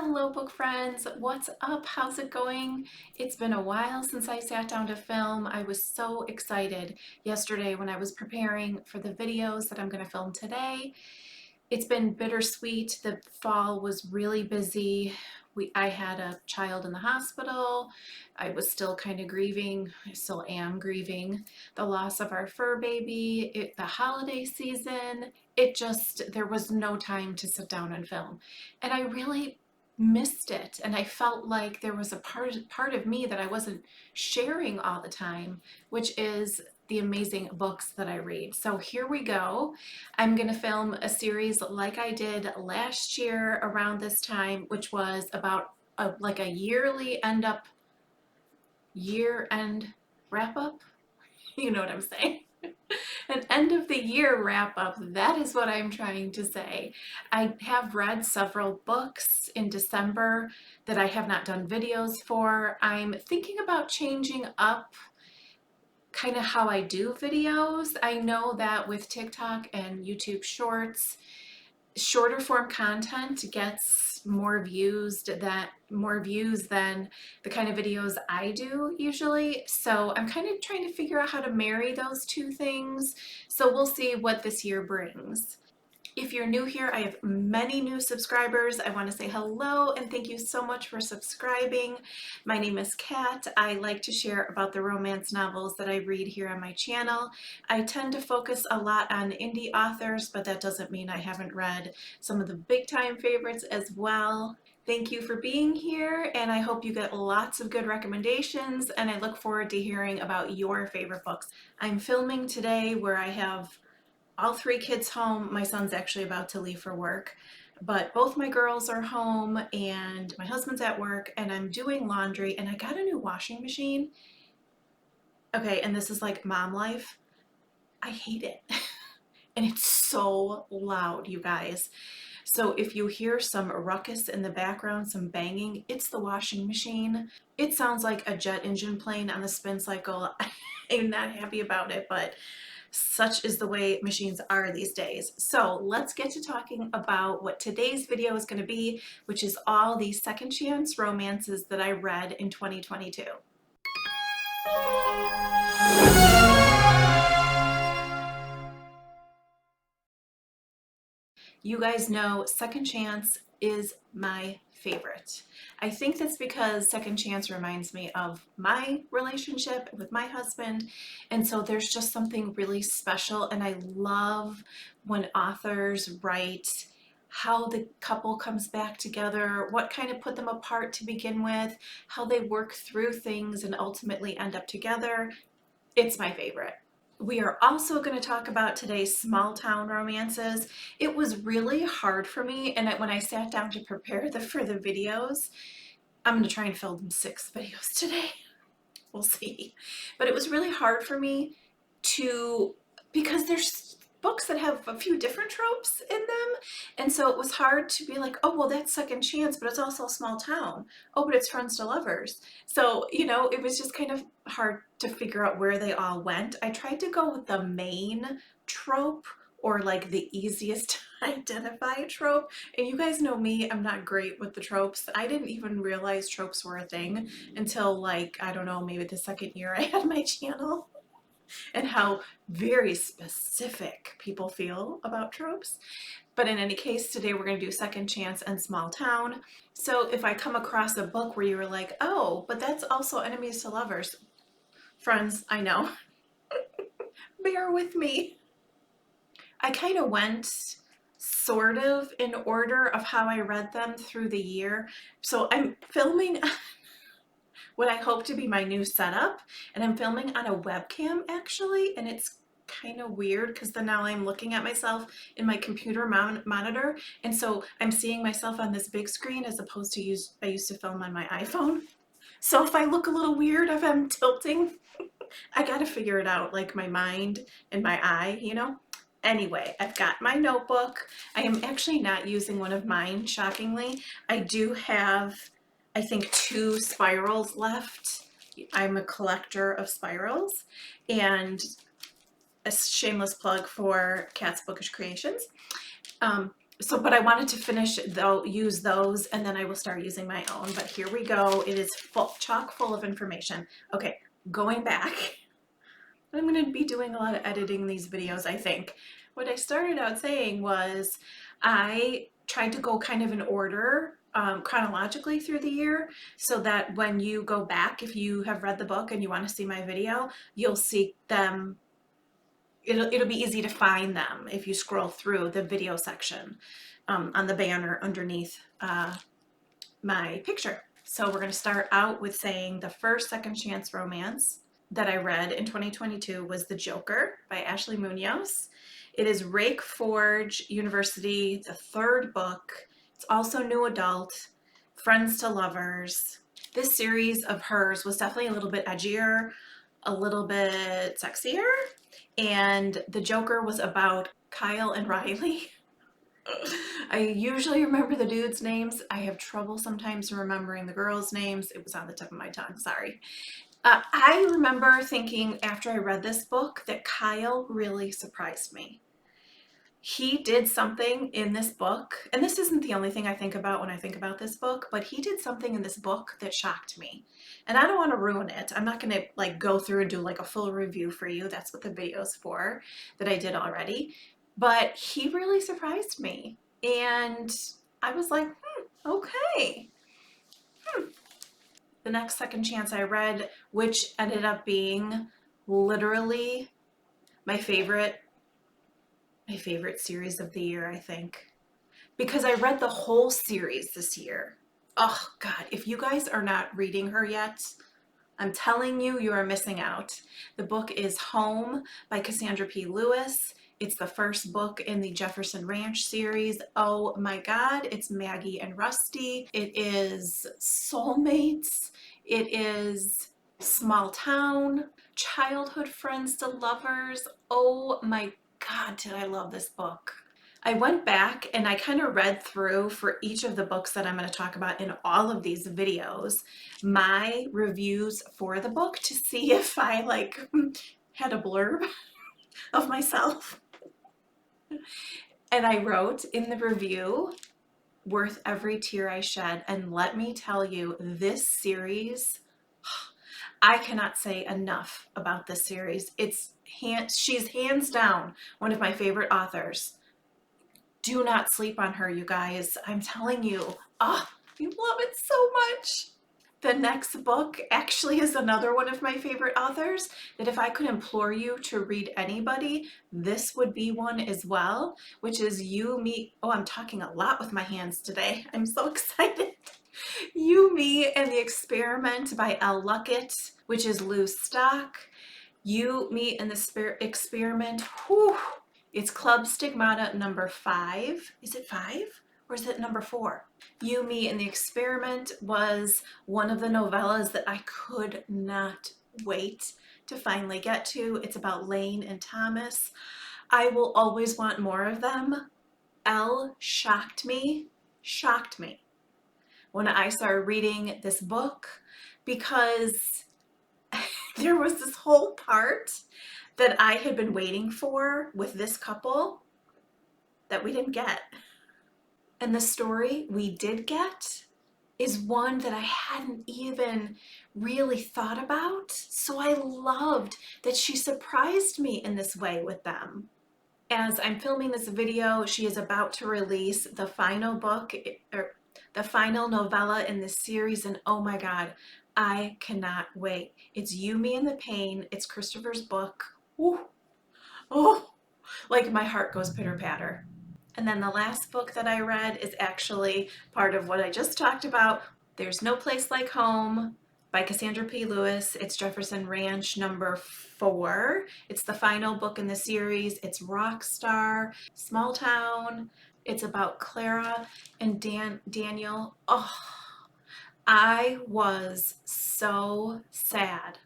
Hello book friends, what's up? How's it going? It's been a while since I sat down to film. I was so excited yesterday when I was preparing for the videos that I'm going to film today. It's been bittersweet. The fall was really busy. I had a child in the hospital. I was still kind of grieving. I still am grieving the loss of our fur baby. The holiday season, there was no time to sit down and film. And I really missed it. And I felt like there was a part of me that I wasn't sharing all the time, which is the amazing books that I read. So here we go. I'm going to film a series like I did last year around this time, which was about like a year-end wrap-up. You know what I'm saying? An end of the year wrap-up. That is what I'm trying to say. I have read several books in December that I have not done videos for. I'm thinking about changing up kind of how I do videos. I know that with TikTok and YouTube Shorts, shorter form content gets more views than the kind of videos I do usually. So I'm kind of trying to figure out how to marry those two things. So we'll see what this year brings. If you're new here, I have many new subscribers. I want to say hello and thank you so much for subscribing. My name is Kat. I like to share about the romance novels that I read here on my channel. I tend to focus a lot on indie authors, but that doesn't mean I haven't read some of the big time favorites as well. Thank you for being here, and I hope you get lots of good recommendations, and I look forward to hearing about your favorite books. I'm filming today where I have all three kids home. My son's actually about to leave for work, but both my girls are home and my husband's at work, and I'm doing laundry, and I got a new washing machine. Okay, and this is like mom life. I hate it. And it's so loud, you guys. So if you hear some ruckus in the background, some banging, it's the washing machine. It sounds like a jet engine plane on the spin cycle. I'm not happy about it, but such is the way machines are these days. So let's get to talking about what today's video is going to be, which is all these second chance romances that I read in 2022. You guys know second chance is my favorite. I think that's because second chance reminds me of my relationship with my husband, and so there's just something really special, and I love when authors write how the couple comes back together, what kind of put them apart to begin with, how they work through things and ultimately end up together. It's my favorite. We are also going to talk about today's small town romances. It was really hard for me, and when I sat down to prepare for the videos, I'm going to try and film 6 videos today. We'll see. But it was really hard for me because there's books that have a few different tropes in them, and so it was hard to be like, oh well, that's second chance, but it's also a small town. Oh, but it's friends to lovers. So it was just kind of hard to figure out where they all went. I tried to go with the main trope, or like the easiest to identify trope, and you guys know me, I'm not great with the tropes. I didn't even realize tropes were a thing until, like, I don't know, maybe the second year I had my channel, and how very specific people feel about tropes. But in any case, today we're going to do second chance and small town. So if I come across a book where you were like, oh, but that's also enemies to lovers, friends, I know. Bear with me. I kind of went sort of in order of how I read them through the year. So I'm filming what I hope to be my new setup, and I'm filming on a webcam actually, and it's kind of weird because then now I'm looking at myself in my computer monitor, and so I'm seeing myself on this big screen as opposed to I used to film on my iPhone. So if I look a little weird, if I'm tilting, I gotta figure it out, like my mind and my eye, Anyway, I've got my notebook. I am actually not using one of mine, shockingly. I do have, I think, 2 spirals left. I'm a collector of spirals, and a shameless plug for Kat's Bookish Creations. but I wanted to finish though, use those, and then I will start using my own. But here we go. It is chock full of information. Okay, going back. I'm going to be doing a lot of editing these videos, I think. What I started out saying was I tried to go kind of in order chronologically through the year, so that when you go back, if you have read the book and you want to see my video, you'll see them. It'll be easy to find them if you scroll through the video section on the banner underneath my picture. So we're going to start out with saying the first second chance romance that I read in 2022 was The Joker by Ashley Munoz. It is Rake Forge University, the third book. It's also new adult, friends to lovers. This series of hers was definitely a little bit edgier, a little bit sexier, and The Joker was about Kyle and Riley. I usually remember the dudes' names. I have trouble sometimes remembering the girls' names. It was on the tip of my tongue, sorry. I remember thinking after I read this book that Kyle really surprised me. He did something in this book, and this isn't the only thing I think about when I think about this book, but he did something in this book that shocked me. And I don't want to ruin it. I'm not going to like go through and do like a full review for you. That's what the video's for, that I did already. But he really surprised me. And I was like, okay. The next second chance I read, which ended up being literally my favorite series of the year, I think, because I read the whole series this year. Oh God, if you guys are not reading her yet, I'm telling you, you are missing out. The book is Home by Cassandra P. Lewis. It's the first book in the Jefferson Ranch series. Oh my God, it's Maggie and Rusty. It is soulmates. It is small town, childhood friends to lovers. Oh my God, did I love this book. I went back and I kind of read through for each of the books that I'm going to talk about in all of these videos, my reviews for the book to see if I like had a blurb of myself. And I wrote in the review, worth every tear I shed. And let me tell you, this series, I cannot say enough about this series. She's hands down one of my favorite authors. Do not sleep on her, you guys. I'm telling you, I love it so much. The next book actually is another one of my favorite authors that if I could implore you to read anybody, this would be one as well, which is You, Me. Oh, I'm talking a lot with my hands today. I'm so excited. You, Me, and the Experiment by Elle Luckett, which is Lou Stock. You, Me, and the Experiment. Whew. It's Club Stigmata number 5. Is it 5 or is it number 4? You, Me, and the Experiment was one of the novellas that I could not wait to finally get to. It's about Lane and Thomas. I will always want more of them. Elle shocked me when I started reading this book, because there was this whole part that I had been waiting for with this couple that we didn't get. And the story we did get is one that I hadn't even really thought about. So I loved that she surprised me in this way with them. As I'm filming this video, she is about to release the final book, or the final novella in this series, and oh my God, I cannot wait. It's You, Me, and the Pain. It's Christopher's book. Ooh. Oh, like my heart goes pitter patter. And then the last book that I read is actually part of what I just talked about. There's No Place Like Home by Cassandra P. Lewis. It's Jefferson Ranch number 4. It's the final book in the series. It's Rockstar, small town. It's about Clara and Daniel. Oh, I was so sad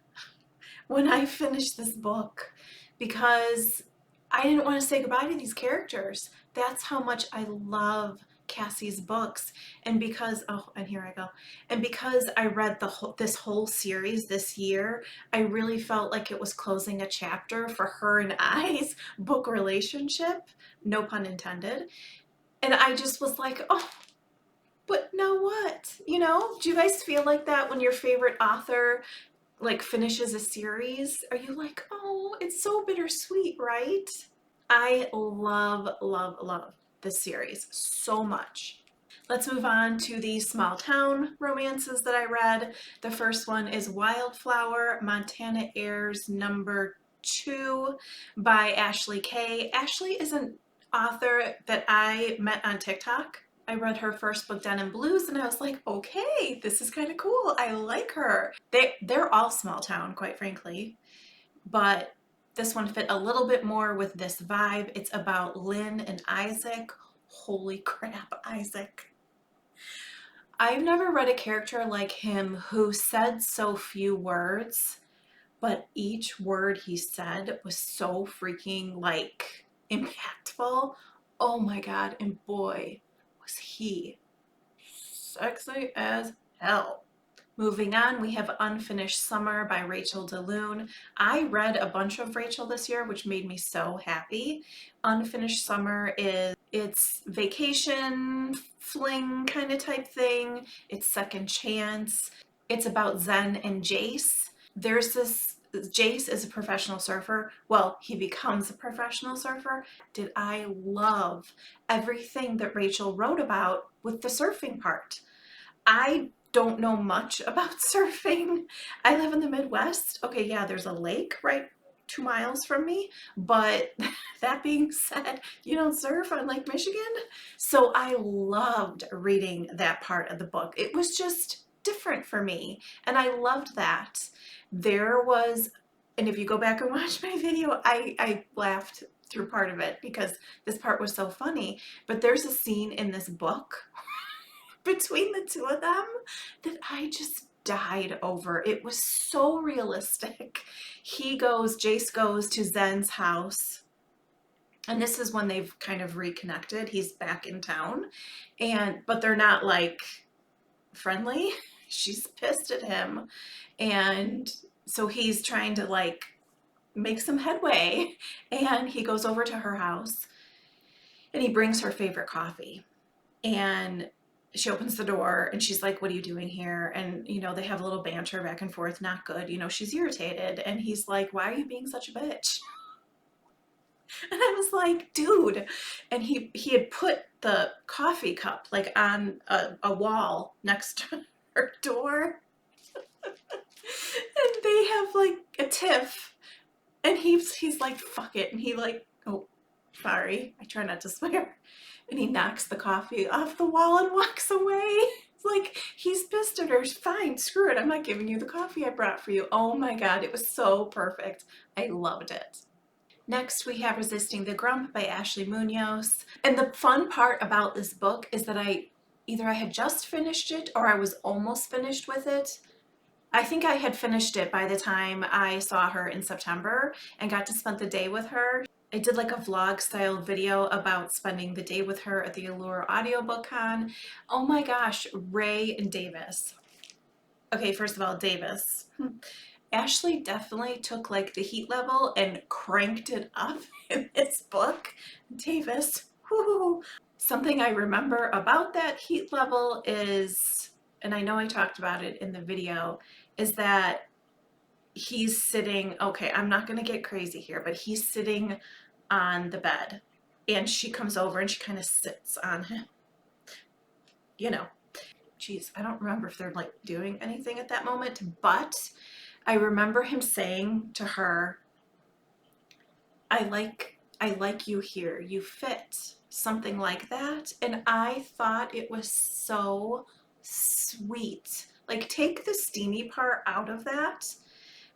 when I finished this book because I didn't want to say goodbye to these characters. That's how much I love Cassie's books. And because, oh, and here I go. And because I read this whole series this year, I really felt like it was closing a chapter for her and I's book relationship, no pun intended. And I just was like, oh, but now what? You know, do you guys feel like that when your favorite author like finishes a series? Are you like, oh, it's so bittersweet, right? I love, love, love this series so much. Let's move on to the small town romances that I read. The first one is Wildflower Montana Airs #2 by Ashley Kay. Ashley is an author that I met on TikTok. I read her first book, Denim Blues, and I was like, okay, this is kind of cool. I like her. They're all small town, quite frankly, but this one fit a little bit more with this vibe. It's about Lynn and Isaac. Holy crap, Isaac. I've never read a character like him who said so few words, but each word he said was so freaking like impactful. Oh my God, and boy, was he sexy as hell. Moving on, we have Unfinished Summer by Rachel DeLune. I read a bunch of Rachel this year, which made me so happy. Unfinished Summer it's vacation, fling kind of type thing. It's second chance. It's about Zen and Jace. Jace is a professional surfer. Well, he becomes a professional surfer. Did I love everything that Rachel wrote about with the surfing part? I don't know much about surfing. I live in the Midwest. Okay, yeah, there's a lake right 2 miles from me, but that being said, you don't surf on Lake Michigan. So I loved reading that part of the book. It was just different for me, and I loved that. There was, and if you go back and watch my video, I laughed through part of it because this part was so funny, but there's a scene in this book between the two of them that I just died over. It was so realistic. Jace goes to Zen's house, and this is when they've kind of reconnected. He's back in town, but they're not like friendly. She's pissed at him, and so he's trying to like make some headway, and he goes over to her house and he brings her favorite coffee, and she opens the door and she's like, what are you doing here? And, you know, they have a little banter back and forth, not good. You know, she's irritated. And he's like, why are you being such a bitch? And I was like, dude. And he had put the coffee cup like on a wall next to her door. And they have like a tiff. And he's like, fuck it. And he like, oh, sorry. I try not to swear. And he knocks the coffee off the wall and walks away. It's like, he's pissed at her. Fine, screw it. I'm not giving you the coffee I brought for you. Oh my God, it was so perfect. I loved it. Next, we have Resisting the Grump by Ashley Munoz. And the fun part about this book is that either I had just finished it or I was almost finished with it. I think I had finished it by the time I saw her in September and got to spend the day with her. I did like a vlog style video about spending the day with her at the Allure audiobook con. Oh my gosh, Ray and Davis. Okay, first of all, Davis. Ashley definitely took like the heat level and cranked it up in this book. Davis, whoo. Something I remember about that heat level is, and I know I talked about it in the video, is that he's sitting, okay, I'm not gonna get crazy here, but he's sitting on the bed and she comes over and she kind of sits on him, you know. Geez, I don't remember if they're like doing anything at that moment, but I remember him saying to her, I like you here, you fit, something like that. And I thought it was so sweet. Like, take the steamy part out of that,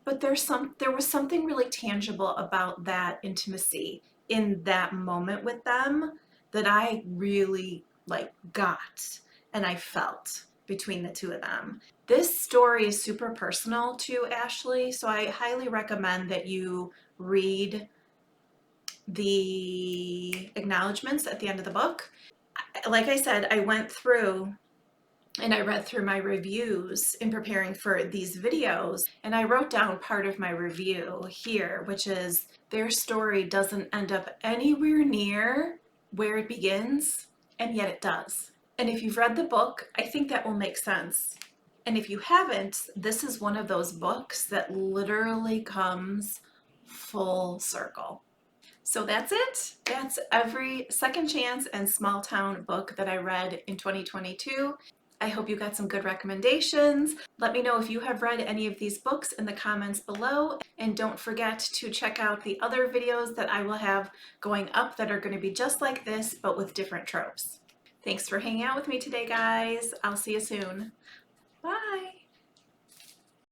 but there was something really tangible about that intimacy in that moment with them that I really like got and I felt between the two of them. This story is super personal to Ashley, so I highly recommend that you read the acknowledgments at the end of the book. Like I said, I went through and I read through my reviews in preparing for these videos, and I wrote down part of my review here, which is their story doesn't end up anywhere near where it begins, and yet it does. And if you've read the book, I think that will make sense. And if you haven't, this is one of those books that literally comes full circle. So that's it. That's every Second Chance and Small Town book that I read in 2022. I hope you got some good recommendations. Let me know if you have read any of these books in the comments below. And don't forget to check out the other videos that I will have going up that are going to be just like this, but with different tropes. Thanks for hanging out with me today, guys. I'll see you soon. Bye.